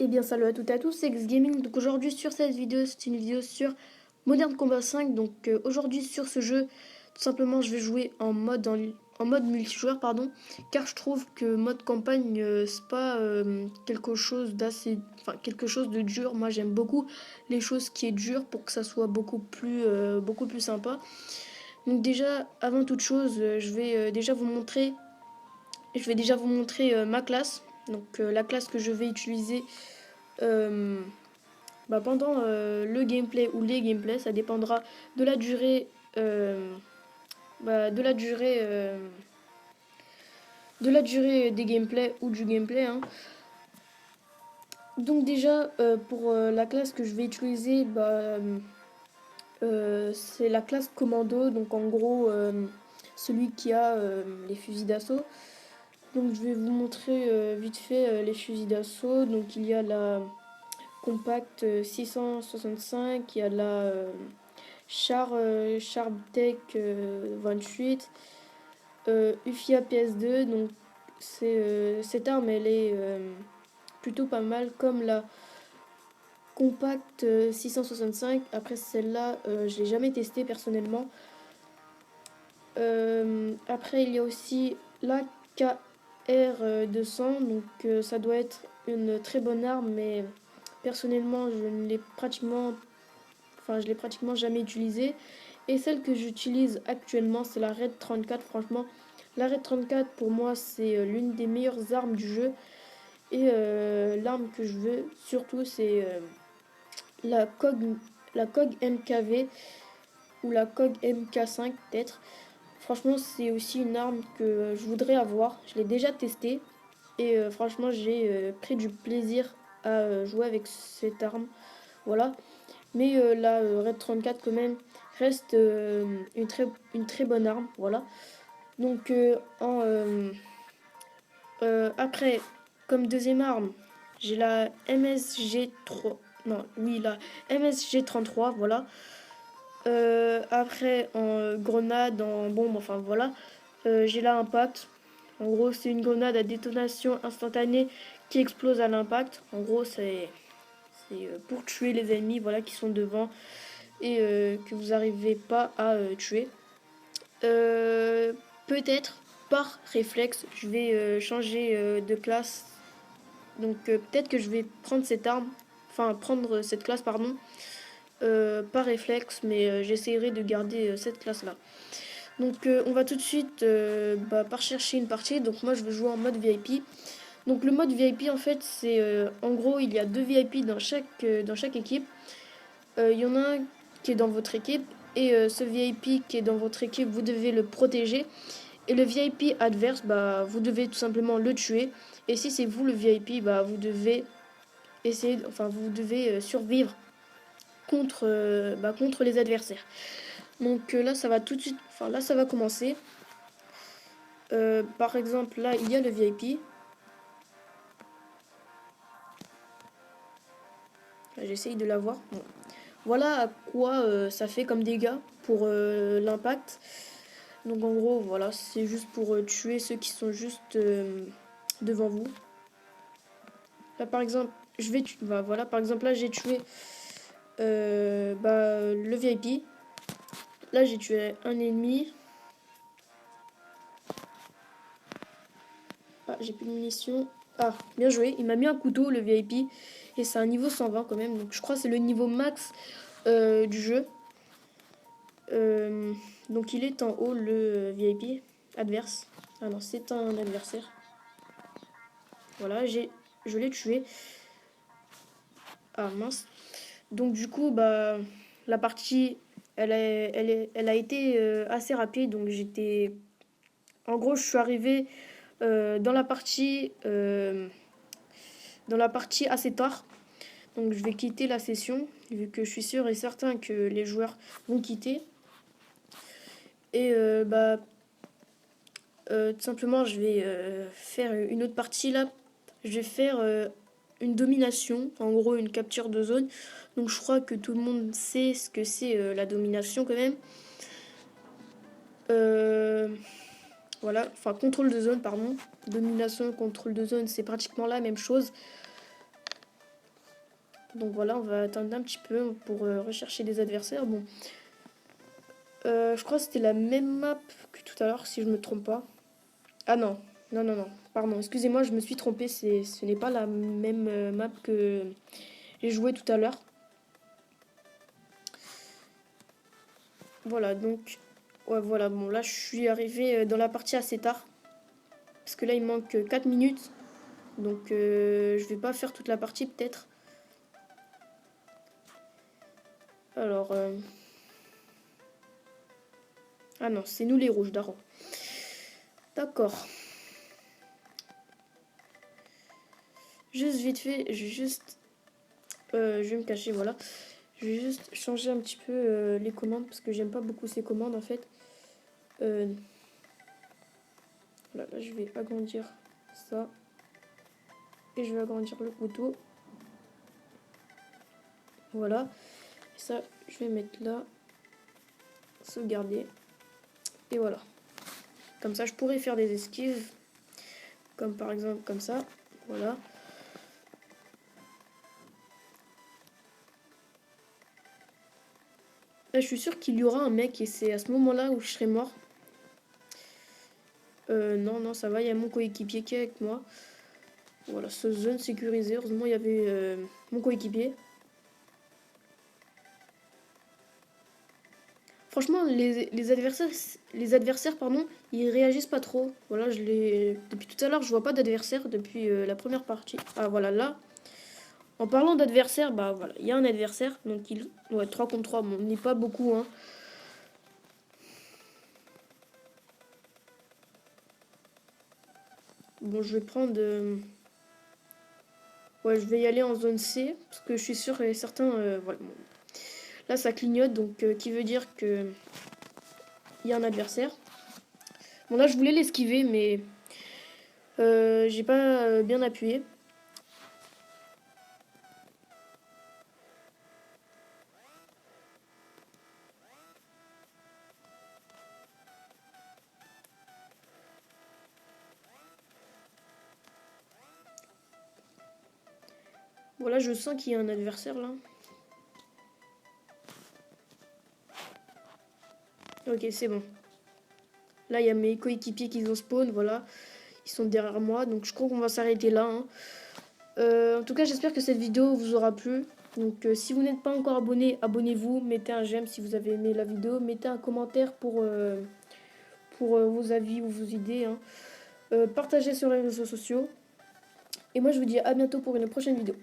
Et bien salut à toutes et à tous, c'est X Gaming. Donc aujourd'hui sur cette vidéo, c'est une vidéo sur Modern Combat 5. Donc aujourd'hui sur ce jeu, tout simplement je vais jouer en mode multijoueur pardon, car je trouve que mode campagne c'est pas quelque chose d'assez, enfin quelque chose de dur. Moi j'aime beaucoup les choses qui est dur pour que ça soit beaucoup plus sympa. Donc déjà avant toute chose, je vais déjà vous montrer ma classe. Donc la classe que je vais utiliser euh, pendant le gameplay ou les gameplays, ça dépendra de la durée, euh, de la durée, des gameplays ou du gameplay, hein. Donc déjà pour la classe que je vais utiliser, c'est la classe commando. Donc en gros celui qui a les fusils d'assaut. Donc je vais vous montrer vite fait les fusils d'assaut. Donc il y a la Compact 665, il y a la Sharptech 28, UFIA PS2. Donc cette arme elle est plutôt pas mal comme la Compact 665. Après celle-là je l'ai jamais testée personnellement. Après il y a aussi la KR 200. Donc ça doit être une très bonne arme, mais personnellement je l'ai pratiquement jamais utilisée. Et celle que j'utilise actuellement, c'est la Red 34. Franchement, la Red 34 pour moi, c'est l'une des meilleures armes du jeu. Et l'arme que je veux surtout, c'est la COG, la COG MKV ou la COG MK5 peut-être. Franchement, c'est aussi une arme que je voudrais avoir. Je l'ai déjà testée et franchement, j'ai pris du plaisir à jouer avec cette arme. Voilà. Mais la Red 34 quand même reste une très bonne arme. Voilà. Donc après, comme deuxième arme, j'ai la MSG3. Non, oui, la MSG33. Voilà. Après, en grenade, en bombe, enfin voilà. J'ai la Impact. En gros, c'est une grenade à détonation instantanée qui explose à l'impact. En gros, c'est pour tuer les ennemis, voilà, qui sont devant et que vous n'arrivez pas à tuer. Peut-être par réflexe, je vais changer de classe. Donc peut-être que je vais prendre cette arme, enfin prendre cette classe, pardon, par réflexe, mais j'essaierai de garder cette classe-là. Donc on va tout de suite par chercher une partie. Donc moi je vais jouer en mode VIP. Donc le mode VIP en fait c'est en gros il y a deux VIP dans chaque équipe. Il y en a un qui est dans votre équipe et ce VIP qui est dans votre équipe vous devez le protéger. Et le VIP adverse vous devez tout simplement le tuer. Et si c'est vous le VIP vous devez vous devez survivre contre les adversaires. Donc là ça va tout de suite, enfin là ça va commencer. Par exemple là il y a le VIP. J'essaye de l'avoir. Bon. Voilà à quoi ça fait comme dégâts pour l'impact. Donc en gros, voilà, c'est juste pour tuer ceux qui sont juste devant vous. Là par exemple, voilà, par exemple là j'ai tué le VIP. Là j'ai tué un ennemi. Ah, j'ai plus de munitions. Ah, bien joué. Il m'a mis un couteau le VIP. Et c'est un niveau 120 quand même. Donc je crois que c'est le niveau max du jeu. Euh, donc il est en haut le VIP adverse. Ah non, c'est un adversaire. Voilà, je l'ai tué. Ah mince. Donc du coup, la partie, elle a été assez rapide. Donc j'étais... En gros, je suis arrivé dans la partie assez tard. Donc je vais quitter la session, vu que je suis sûr et certain que les joueurs vont quitter. Et tout simplement, je vais faire une autre partie là. Je vais faire une domination, en gros une capture de zone. Donc je crois que tout le monde sait ce que c'est la domination quand même. Euh, voilà, enfin contrôle de zone, pardon. Domination, contrôle de zone, c'est pratiquement la même chose. Donc voilà, on va attendre un petit peu pour rechercher des adversaires. Bon, je crois que c'était la même map que tout à l'heure, si je me trompe pas. Ah non, non, non, non, pardon, excusez-moi, je me suis trompée, ce n'est pas la même map que j'ai joué tout à l'heure. Voilà, donc, ouais, voilà, bon, là, je suis arrivée dans la partie assez tard, parce que là, il manque 4 minutes, donc je vais pas faire toute la partie, peut-être. Alors, ah non, c'est nous les rouges, d'accord. D'accord. Juste vite fait, je vais me cacher, voilà. Je vais juste changer un petit peu les commandes parce que j'aime pas beaucoup ces commandes en fait. Euh, voilà, là je vais agrandir ça et je vais agrandir le couteau. Voilà. Et ça, je vais mettre là, sauvegarder. Et voilà. Comme ça, je pourrais faire des esquives, comme par exemple comme ça. Voilà. Là, je suis sûre qu'il y aura un mec et c'est à ce moment-là où je serai mort. Non, non, ça va, il y a mon coéquipier qui est avec moi. Voilà, ce zone sécurisée. Heureusement, il y avait mon coéquipier. Franchement, les adversaires, pardon, ils réagissent pas trop. Voilà, depuis tout à l'heure, je vois pas d'adversaire depuis la première partie. Ah, voilà, là. En parlant d'adversaire, bah voilà, il y a un adversaire. Donc, ouais, 3 contre 3, bon, on n'est pas beaucoup, hein. Bon, je vais prendre. Ouais, je vais y aller en zone C. Parce que je suis sûr et certain. Voilà, bon. Là, ça clignote, donc qui veut dire que il y a un adversaire. Bon, là, je voulais l'esquiver, mais j'ai pas bien appuyé. Voilà, je sens qu'il y a un adversaire là. Ok, c'est bon. Là, il y a mes coéquipiers qui ont spawn, voilà. Ils sont derrière moi, donc je crois qu'on va s'arrêter là, hein. En tout cas, j'espère que cette vidéo vous aura plu. Donc, si vous n'êtes pas encore abonné, abonnez-vous. Mettez un j'aime si vous avez aimé la vidéo. Mettez un commentaire pour vos avis ou vos idées, hein. Partagez sur les réseaux sociaux. Et moi, je vous dis à bientôt pour une prochaine vidéo.